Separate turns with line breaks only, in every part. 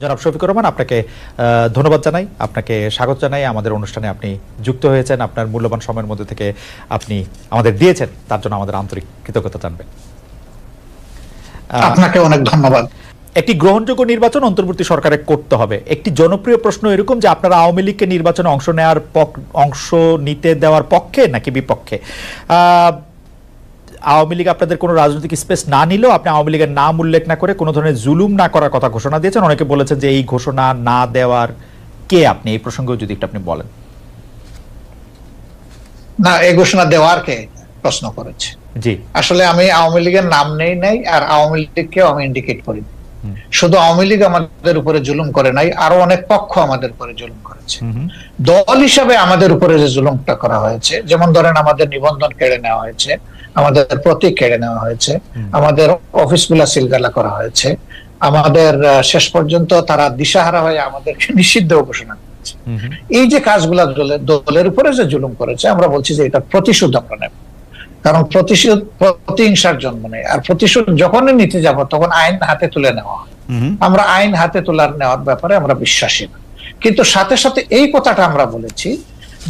জনাব শফিকুর রহমান, আপনাকে ধন্যবাদ জানাই, আপনাকে স্বাগত জানাই। আমাদের অনুষ্ঠানে আপনি যুক্ত হয়েছেন, আপনার মূল্যবান সময়ের মধ্যে থেকে আপনি আমাদের দিয়েছেন, তার জন্য আমাদের আন্তরিক কৃতজ্ঞতা জানবেন।
আপনাকে অনেক ধন্যবাদ।
একটি গ্রহণযোগ্য নির্বাচন অন্তর্বর্তী সরকারে করতে হবে। একটি জনপ্রিয় প্রশ্ন এরকম যে আপনারা আওয়ামী লীগকে নির্বাচনে অংশ নিতে দেওয়ার পক্ষে নাকি বিপক্ষে? আওয়ামী লীগ আপনাদের কোনো রাজনৈতিক স্পেস না নিলেও আপনি আওয়ামী লীগের নাম উল্লেখ না করে কোনো ধরনের জুলুম না করার কথা ঘোষণা দিয়েছেন। অনেকে বলেছেন যে এই ঘোষণা না দেওয়ার কে আপনি, এই প্রসঙ্গেও যদি একটু আপনি বলেন।
না, এই ঘোষণা দেওয়ার কে প্রশ্ন করেছে?
জি,
আসলে আমি আওয়ামী লীগের নাম নেই আর আওয়ামী লীগকেও আমি ইন্ডিকেট করি। শুধু আওয়ামী লীগ আমাদের উপরে জুলুম করে নাই, আরো অনেক পক্ষ আমাদের উপরে জুলুম করেছে। দল হিসাবে আমাদের উপরে যে জুলুমটা করা হয়েছে, যেমন ধরেন আমাদের নিবন্ধন কেড়ে নেওয়া হয়েছে, আমাদের প্রতীক কেড়ে নেওয়া হয়েছে, আমাদের অফিসগুলা সিলগালা করা হয়েছে, আমাদের শেষ পর্যন্ত তারা দিশাহারা হয়ে আমাদেরকে নিষিদ্ধ ঘোষণা করেছে। এই যে কাজগুলা দলের উপরে যে জুলুম করেছে, আমরা বলছি যে এটা প্রতিশোধ আমরা নেব। কারণ প্রতিহিংসার জন্ম নেই, আর প্রতিশোধ যখনই নিতে যাব তখন আইন হাতে তুলে নেওয়া হয়। আমরা আইন হাতে নেওয়ার ব্যাপারে আমরা বিশ্বাসী না। কিন্তু সাথে সাথে এই কথাটা আমরা বলেছি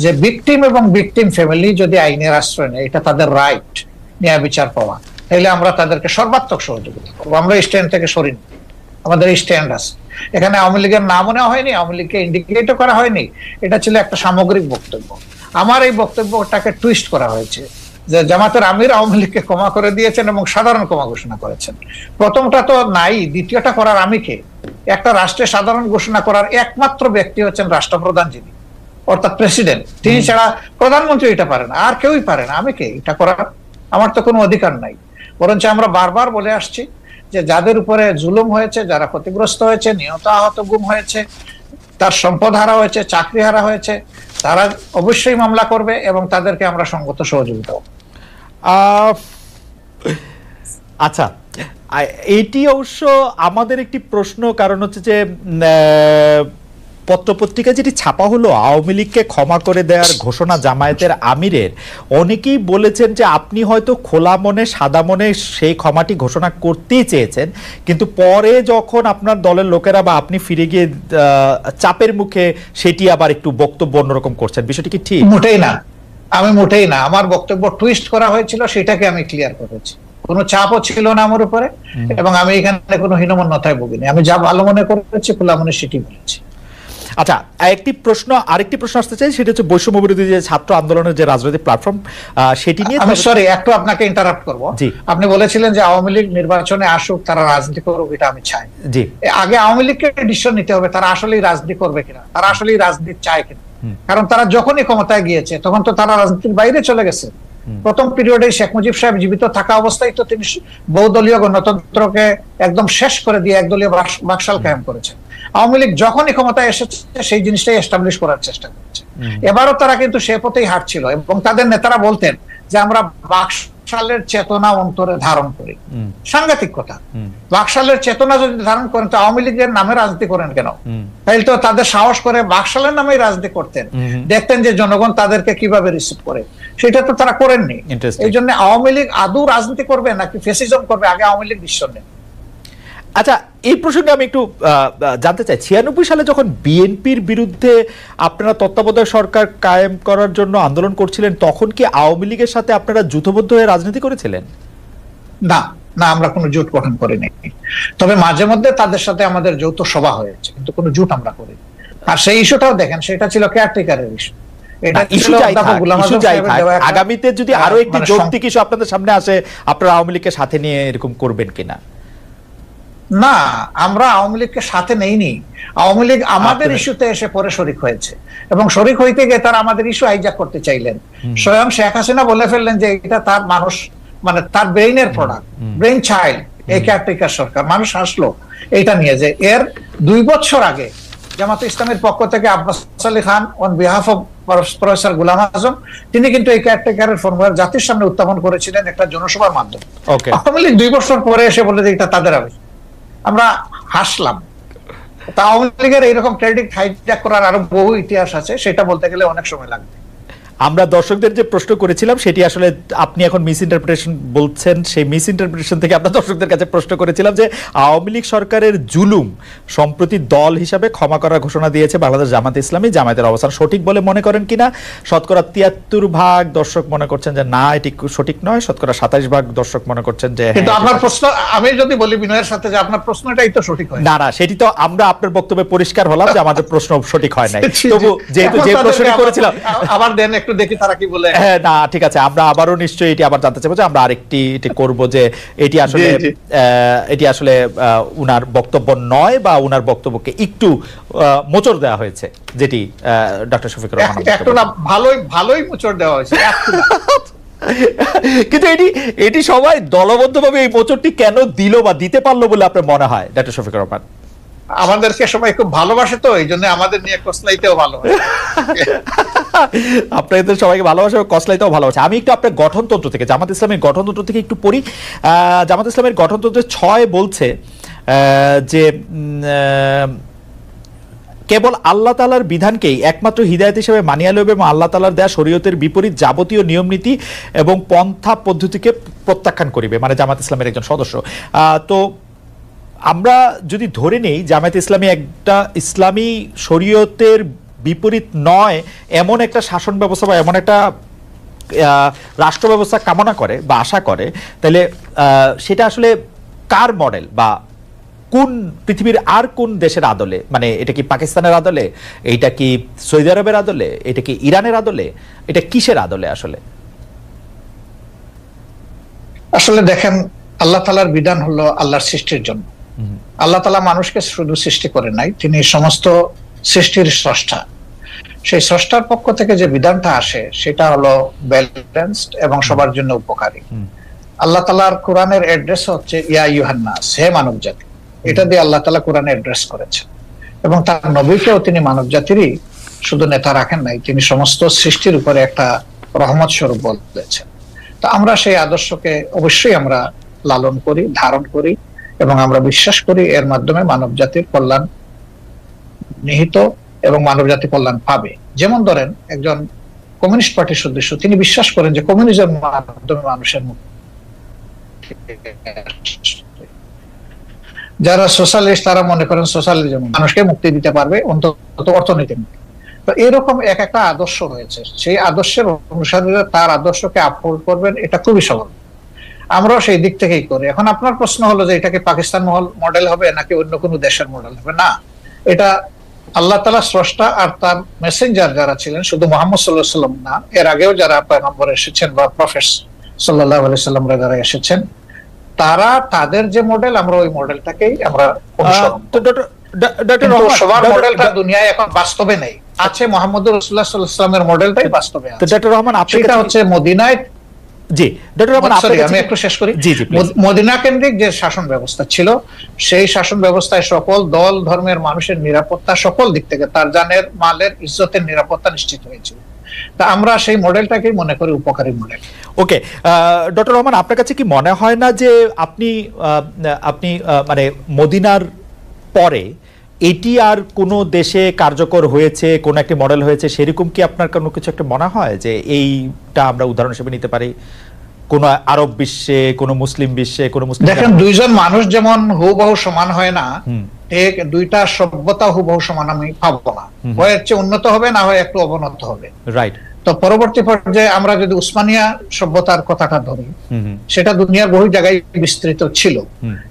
যে ভিকটিম এবং ভিকটিম ফ্যামিলি যদি আইনের আশ্রয় নেয়, এটা তাদের রাইট, ন্যায় বিচার পাওয়া, তাহলে আমরা তাদেরকে সর্বাত্মক সহযোগিতা করবো। আমরা স্ট্যান্ড থেকে সরিনি, আমাদের স্ট্যান্ড আছে। এখানে আওয়ামী লীগের নামও নেওয়া হয়নি, আওয়ামী লীগকে ইন্ডিকেটও করা হয়নি। এটা ছিল একটা সামগ্রিক বক্তব্য। আমার এই বক্তব্যটাকে টুইস্ট করা হয়েছে যে জামাতের আমির আওয়ামী লীগকে ক্ষমা করে দিয়েছেন এবং সাধারণ ক্ষমা ঘোষণা করেছেন। প্রথমটা তো নাই, দ্বিতীয়টা করার আমি কে? একটা রাষ্ট্রে সাধারণ ঘোষণা করার একমাত্র ব্যক্তি হচ্ছেন রাষ্ট্রপ্রধান, যিনি অর্থাৎ প্রেসিডেন্ট। তিনি ছাড়া প্রধানমন্ত্রী এটা পারে না, আর কেউই পারে না। আমি কে এটা করার? আমার তো কোনো অধিকার নাই। বরঞ্চ আমরা বারবার বলে আসছি যে যাদের উপরে জুলুম হয়েছে, যারা ক্ষতিগ্রস্ত হয়েছে, নিহত আহত গুম হয়েছে, তার সম্পদ হারা হয়েছে, চাকরি হারা হয়েছে, তারা অবশ্যই মামলা করবে এবং তাদেরকে আমরা সঙ্গত সহযোগিতা করব।
আচ্ছা, এটি অবশ্য আমাদের একটি প্রশ্ন, কারণ হচ্ছে যে পত্রপত্রিকা যেটি ছাপা হলো আওয়ামী লীগকে ক্ষমা করে দেওয়ার ঘোষণা জামায়াতের আমিরের, অনেকেই বলেছেন যে আপনি হয়তো খোলা মনে সাদা মনে সেই ক্ষমাটি ঘোষণা করতেই চেয়েছেন, কিন্তু পরে যখন আপনার দলের লোকেরা বা আপনি ফিরে গিয়ে চাপের মুখে সেটি আবার একটু বক্তব্য অন্যরকম করছেন। বিষয়টি কি ঠিক?
মোটেই না, আমি মোটেই না। আমার বক্তব্য টুইস্ট করা হয়েছিল, সেটাকে আমি ক্লিয়ার করেছি। কোনো চাপও ছিল না আমার উপরে, এবং আমি এখানে কোনো হীনমন্যতায় ভুগিনি। আমি যা ভালো মনে করেছি, খোলা মনে সেটি বলেছি।
আচ্ছা, আরেকটি প্রশ্ন আসতে চাই, সেটা হচ্ছে বৈষম্য বিরোধী যে ছাত্র আন্দোলনের যে রাজনৈতিক প্ল্যাটফর্ম, সেটি নিয়ে
আমি সরি একটু আপনাকে ইন্টারাপ্ট করব। আপনি বলেছিলেন যে আওয়ামী লীগ নির্বাচনে আসুক, তারা রাজনীতি করুক, এটা আমি চাই। জি, আগে আওয়ামী লীগকে ডিসিশন নিতে হবে তারা আসলেই রাজনীতি করবে কিনা, তারা আসলেই রাজনীতি চায় কিনা। কারণ তারা যখনই ক্ষমতায় গিয়েছে তখন তো তারা রাজনীতির বাইরে চলে গেছে। প্রথম পিরিয়ডে শেখ মুজিব সাহেব জীবিত থাকা অবস্থায় তো তিনি বহুদলীয় গণতন্ত্রকে একদম শেষ করে দিয়ে একদলীয় বাকশাল কায়েম করেছেন। আওয়ামী লীগ যখনই ক্ষমতায় এসেছে সেই জিনিসটাই এস্টাবলিশ করার চেষ্টা করেছে। এবারও তারা কিন্তু সে পথেই হাঁটছিল, এবং তাদের নেতারা বলতেন যে আমরা বাকশালের চেতনা অন্তরে ধারণ করি। সাংঘাতিক কথা। বাকশালের চেতনা যদি ধারণ করেন তো আওয়ামী লীগের নামে রাজনীতি করেন কেন? তাইলে তো তাদের সাহস করে বাকশালের নামেই রাজনীতি করতেন, দেখতেন যে জনগণ তাদেরকে কিভাবে রিসিভ করে। সেটা তো তারা করেননি। এই জন্য আওয়ামী লীগ আদৌ রাজনীতি করবে নাকি ফ্যাসিজম করবে, আগে আওয়ামী লীগ ডিসিশন নেন।
আচ্ছা, এই প্রসঙ্গে আমি একটু জানতে চাই, 96 সালে যখন বিএনপির বিরুদ্ধে আপনারা তত্ত্বাবধায়ক সরকার কায়েম করার জন্য আন্দোলন করছিলেন, তখন কি আওয়ামী লীগের সাথে আপনারা জোটবদ্ধ হয়ে রাজনীতি করেছিলেন?
না না, আমরা কোনো জোট গঠন করিনি। তবে মাঝে মধ্যে তাদের সাথে আমাদের যৌথ সভা হয়েছে, কিন্তু কোনো জোট আমরা করিনি। আর সেই ইস্যুটাও দেখেন, সেটা ছিল কেয়ারটেকারের ইস্যু।
আগামীতে যদি আরো একটি যৌক্তিক ইস্যু আপনাদের সামনে আসে, আপনারা আওয়ামী লীগকে সাথে নিয়ে এরকম করবেন কিনা?
না, আমরা আওয়ামী লীগকে সাথে নেইনি। আওয়ামী লীগ আমাদের ইস্যুতে এসে পরে শরিক হয়েছে, এবং শরিক হইতে গিয়ে তারা আমাদের ইস্যু হাইজ্যাক করতে চাইলেন। স্বয়ং শেখ হাসিনা বলে ফেললেন যে এটা তার মানুষ, মানে তার ব্রেইনের প্রোডাক্ট, ব্রেইন চাইল্ড এই কেয়ারটেকার সরকার। মানুষ হাসলো এটা নিয়ে, যে এর 2 বছর আগে জামাতে ইসলামের পক্ষ থেকে Abbas Ali Khan on behalf of professor Golam Azam, তিনি কিন্তু এই কেয়ারটেকারের ফর্মুলা জাতির সামনে উত্থাপন করেছিলেন একটা জনসভার মাধ্যমে। আওয়ামী লীগ 2 বছর পরে এসে বলে যে এটা তাদের আবেগ। আমরা হাসলাম। আওয়ামী লীগের এইরকম ক্রেডিট হাইজ্যাক করার আরো বহু ইতিহাস আছে, সেটা বলতে গেলে অনেক সময় লাগবে।
আমরা দর্শকদের যে প্রশ্ন করেছিলাম সেটি আসলে আপনি এখন মিস ইন্টারপ্রিটেশন বলছেন, সেই মিস ইন্টারপ্রিটেশন থেকে আমরা দর্শকদের কাছে প্রশ্ন করেছিলাম যে আওয়ামী লীগ সরকারের জুলুম সম্প্রতি দল হিসাবে ক্ষমা করার ঘোষণা দিয়েছে বাংলাদেশ জামাত ইসলামী, জামায়াতের অবস্থান সঠিক বলে মনে করেন কিনা? শতকরা 73% দর্শক মনে করছেন যে না এটি সঠিক নয়, শতকরা 27% দর্শক মনে করছেন যে
কিন্তু আপনার প্রশ্ন, আমি যদি বলি বিনয়ের সাথে যে আপনার প্রশ্নটাই তো সঠিক হয়
না। সেটি তো আমরা আপনার বক্তব্যে পরিষ্কার হলাম যে আমাদের প্রশ্ন সঠিক হয় নাই, তবু যেহেতু যে প্রশ্নটি করেছিলাম
আবার দেন একটু দেখি তারা কি বলে।
হ্যাঁ না ঠিক আছে, আমরা আবারও নিশ্চয়ই এটি আবার জানতে চাইবো যে আমরা আরেকটি করব যে এটি আসলে উনার বক্তব্য নয় বা উনার বক্তব্যকে একটু মোচড় দেওয়া হয়েছে, যেটি ডক্টর শফিকুর রহমান
একটু না ভালোই মোচড় দেওয়া হয়েছে
কিন্তু এটি সবাই দলবদ্ধভাবে এই মোচড়টি কেন দিল বা দিতে পারলো বলে আপনার মনে হয় ডক্টর শফিকুর রহমান?
আমাদেরকে সবাই খুব ভালোবাসে, তো এই জন্য আমাদের নিয়ে কসলাইতেও ভালো
আপনাদের সবাইকে ভালোবাসে, কসলাইতেও ভালোবাসে। আমি একটু আপনার গঠনতন্ত্র থেকে, জামাত ইসলামের গঠনতন্ত্র থেকে একটু পড়ি। জামাত ইসলামের গঠনতন্ত্রের 6 বলছে যে কেবল আল্লাহ তাআলার বিধানকেই একমাত্র হিদায়াত হিসেবে মানিয়া লইবে এবং আল্লাহ তাআলার দেয়া শরীয়তের বিপরীত যাবতীয় নিয়ম নীতি এবং পন্থা পদ্ধতিকে প্রত্যাখ্যান করিবে, মানে জামাত ইসলামের একজন সদস্য। তো আমরা যদি ধরে নেই জামায়াত ইসলামী একটা ইসলামী শরীয়তের বিপরীত নয় এমন একটা শাসন ব্যবস্থা বা এমন একটা রাষ্ট্র ব্যবস্থা কামনা করে বা আশা করে, তাহলে সেটা আসলে কার মডেল বা কোন পৃথিবীর আর কোন দেশের আদলে? মানে এটা কি পাকিস্তানের আদলে, এটা কি সৌদি আরবের আদলে, এটা কি ইরানের আদলে, এটা কিসের আদলে আসলে?
আসলে দেখেন, আল্লাহ তাআলার বিধান হলো আল্লাহর সৃষ্টির জন্য। আল্লাহ তাআলা মানুষকে শুধু সৃষ্টি করে নাই, তিনি সমস্ত সৃষ্টির স্রষ্টা। সেই স্রষ্টার পক্ষ থেকে যে বিধানটা আসে সেটা হলো ব্যালেন্সড এবং সবার জন্য উপকারী। আল্লাহ তাআলার কোরআনের অ্যাড্রেস হচ্ছে ইয়া আইয়ুহান নাস, হে মানব জাতি। এটা দিয়ে আল্লাহ তাআলা কোরআনে অ্যাড্রেস করেছেন এবং তার নবীকেও তিনি মানব জাতিরই শুধু নেতা রাখেন নাই, তিনি সমস্ত সৃষ্টির উপরে একটা রহমত স্বরূপ বলেছেন। তো আমরা সেই আদর্শকে অবশ্যই আমরা লালন করি, ধারণ করি এবং আমরা বিশ্বাস করি এর মাধ্যমে মানব জাতির কল্যাণ নিহিত এবং মানব জাতি কল্যাণ পাবে। যেমন ধরেন একজন কমিউনিস্ট পার্টির সদস্য, তিনি বিশ্বাস করেন যে কমিউনিজমের মাধ্যমে মানুষের মুক্তি। যারা সোশ্যালিস্ট তারা মনে করেন সোশ্যালিজম মানুষকে মুক্তি দিতে পারবে, অন্তত অর্থনীতি মুক্তি। তো এরকম এক একটা আদর্শ রয়েছে, সেই আদর্শের অনুসারীরা তার আদর্শকে আপহোল্ড করবেন, এটা খুবই সহজ। আমরাও সেই দিক থেকেই করি। এখন আপনার প্রশ্ন হলো যে এটা কি পাকিস্তান মডেল হবে নাকি অন্য কোনো দেশের মডেল হবে? না, এটা আল্লাহ তাআলা স্রষ্টা আর তার মেসেঞ্জার যারা ছিলেন, শুধু মুহাম্মদ সাল্লাল্লাহু আলাইহি ওয়াসাল্লাম না, এর আগেও যারা পয়গম্বর এসেছেন বা প্রফেট সাল্লাল্লাহু আলাইহি ওয়াসাল্লামরা যারা এসেছেন, তারা তাদের যে মডেল, আমরা ওই মডেলটাকেই আমরা অনুসরণ করি। সবার মডেলটা দুনিয়ায় এখন বাস্তবে নেই, আছে মুহাম্মদুর রাসূলুল্লাহ সাল্লাল্লাহু আলাইহি ওয়াসাল্লামের মডেলটাই বাস্তবে আছে।
ডক্টর রহমান,
সেটা হচ্ছে মদিনায়।
জি ডক্টর রহমান,
আমি একটু শেষ করি। মদিনা কেন্দ্রিক যে শাসন ব্যবস্থা ছিল, সেই শাসন ব্যবস্থায় সকল দল ধর্মের মানুষের নিরাপত্তা সকল দিক থেকে, তার জানের মালের ইজ্জতের নিরাপত্তা নিশ্চিত হয়েছিল। তা আমরা সেই মডেলটাকেই মনে করি উপকারী মডেল।
ওকে ডক্টর রহমান, আপনার কাছে কি মনে হয় না যে আপনি মানে মদিনার পরে এটি আর কোনো দেশে কার্যকর হয়েছে, কোন একটি মডেল হয়েছে, সেরকম কি আপনার কোনো কিছু একটা মনে হয় যে এইটা আমরা উদাহরণ হিসেবে নিতে পারি কোন আরব বিশ্বে, কোন মুসলিম বিশ্বে, কোন মুসলিম?
দেখেন, দুইজন মানুষ যেমন হুবহু সমান হয় না, ঠিক দুইটা সভ্যতা হুবহু সমান আমি পাবো না, হয় হচ্ছে উন্নত হবে, না হয় একটু অবনত হবে।
রাইট।
তো পরবর্তী পর্যায়ে আমরা যদি উসমানিয়া সভ্যতার কথাটা ধরি, সেটা দুনিয়ার বহু জায়গায় বিস্তৃত ছিল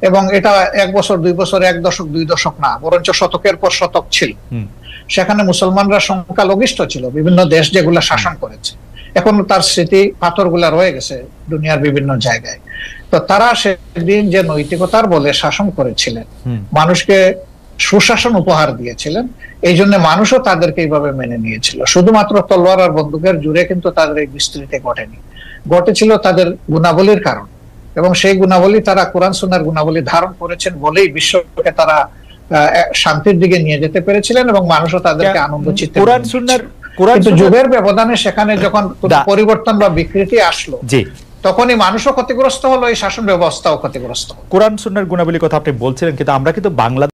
এবং এটা 1 বছর 2 বছর 1 দশক 2 দশক না, বরঞ্চ শতকের পর শতক ছিল। সেখানে মুসলমানরা সংখ্যালঘিষ্ঠ ছিল, বিভিন্ন দেশ যেগুলা শাসন করেছে, এখন তার স্মৃতি পাথরগুলা রয়ে গেছে দুনিয়ার বিভিন্ন জায়গায়। তো তারা সেদিন যে নৈতিকতার বলে শাসন করেছিলেন, মানুষকে সুশাসন উপহার দিয়েছিলেন, এই জন্য মানুষও তাদেরকে এইভাবে মেনে নিয়েছিল। শুধুমাত্র তলোয়ার আর বন্দুকের জুড়ে কিন্তু তাদের এই বিস্তৃতি ঘটেনি, ঘটেছিল তাদের গুণাবলীর কারণ, এবং সেই গুণাবলী তারা কোরআন সুন্নাহর গুণাবলী ধারণ করেছেন বলেই বিশ্বকে তারা শান্তির দিকে নিয়ে যেতে পেরেছিলেন এবং মানুষও তাদেরকে আনন্দ চিত্তে। কিন্তু যুগের ব্যবধানে সেখানে যখন পরিবর্তন বা বিকৃতি আসলো, তখনই মানুষও ক্ষতিগ্রস্ত হলো, এই শাসন ব্যবস্থাও ক্ষতিগ্রস্ত হলো।
কোরআন সুন্নাহর গুণাবলীর কথা আপনি বলছিলেন, কিন্তু আমরা কিন্তু বাংলাদেশ